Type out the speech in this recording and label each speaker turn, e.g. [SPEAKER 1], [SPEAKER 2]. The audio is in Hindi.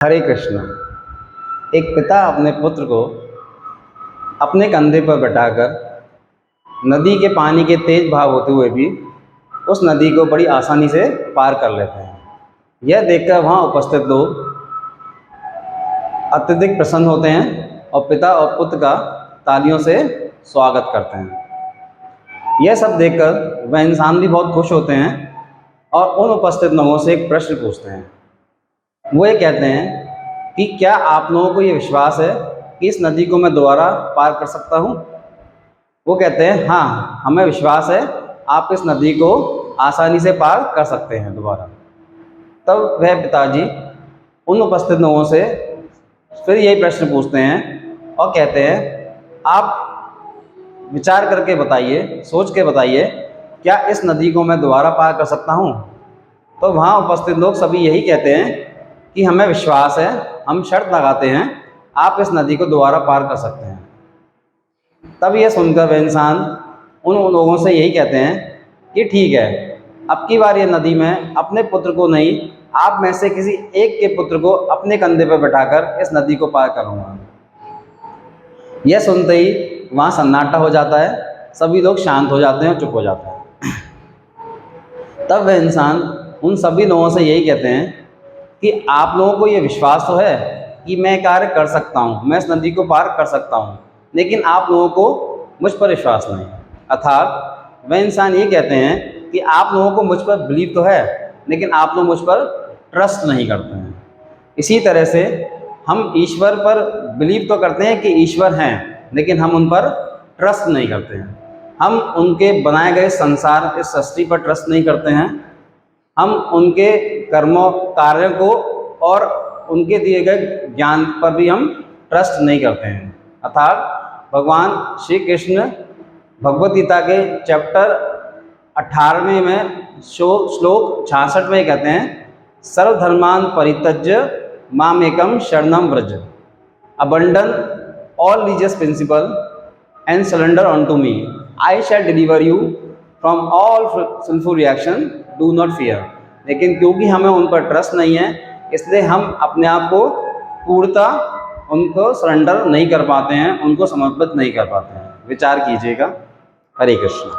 [SPEAKER 1] हरे कृष्ण। एक पिता अपने पुत्र को अपने कंधे पर बैठाकर नदी के पानी के तेज बहाव होते हुए भी उस नदी को बड़ी आसानी से पार कर लेते हैं। यह देखकर वहाँ उपस्थित लोग अत्यधिक प्रसन्न होते हैं और पिता और पुत्र का तालियों से स्वागत करते हैं। यह सब देखकर वह इंसान भी बहुत खुश होते हैं और उन उपस्थित लोगों से एक प्रश्न पूछते हैं। वो ये कहते हैं कि क्या आप लोगों को ये विश्वास है कि इस नदी को मैं दोबारा पार कर सकता हूँ? वो कहते हैं हाँ, हमें विश्वास है आप इस नदी को आसानी से पार कर सकते हैं दोबारा। तब वह पिताजी उन उपस्थित लोगों से फिर यही प्रश्न पूछते हैं और कहते हैं आप विचार करके बताइए, सोच के बताइए, क्या इस नदी को मैं दोबारा पार कर सकता हूँ? तो वहाँ उपस्थित लोग सभी यही कहते हैं कि हमें विश्वास है, हम शर्त लगाते हैं आप इस नदी को दोबारा पार कर सकते हैं। तब यह सुनकर वह इंसान उन लोगों से यही कहते हैं कि ठीक है, अब की बार ये नदी में अपने पुत्र को नहीं, आप में से किसी एक के पुत्र को अपने कंधे पर बैठाकर इस नदी को पार करूँगा। यह सुनते ही वहाँ सन्नाटा हो जाता है, सभी लोग शांत हो जाते हैं और चुप हो जाते हैं। तब वह इंसान उन सभी लोगों से यही कहते हैं कि आप लोगों को ये विश्वास तो है कि मैं कार्य कर सकता हूँ, मैं इस नदी को पार कर सकता हूँ, लेकिन आप लोगों को मुझ पर विश्वास नहीं। अर्थात वह इंसान ये कहते हैं कि आप लोगों को मुझ पर बिलीव तो है, लेकिन आप लोग मुझ पर ट्रस्ट नहीं करते हैं। इसी तरह से हम ईश्वर पर बिलीव तो करते हैं कि ईश्वर हैं, लेकिन हम उन पर ट्रस्ट नहीं करते हैं। हम उनके बनाए गए संसार, इस सृष्टि पर ट्रस्ट नहीं करते हैं। हम उनके कर्मों, कार्यों को और उनके दिए गए ज्ञान पर भी हम ट्रस्ट नहीं करते हैं। अर्थात भगवान श्री कृष्ण भगवद गीता के चैप्टर 18वें में श्लोक 66 में कहते हैं, सर्वधर्मान परित्यज्य मामेकम शरणम व्रज, abandon all religious principle and surrender on to me, I shall deliver you from all sinful reaction, do not fear. लेकिन क्योंकि हमें उन पर ट्रस्ट नहीं है, इसलिए हम अपने आप को पूर्णतः उनको सरेंडर नहीं कर पाते हैं, उनको समर्पित नहीं कर पाते हैं। विचार कीजिएगा। हरे कृष्ण।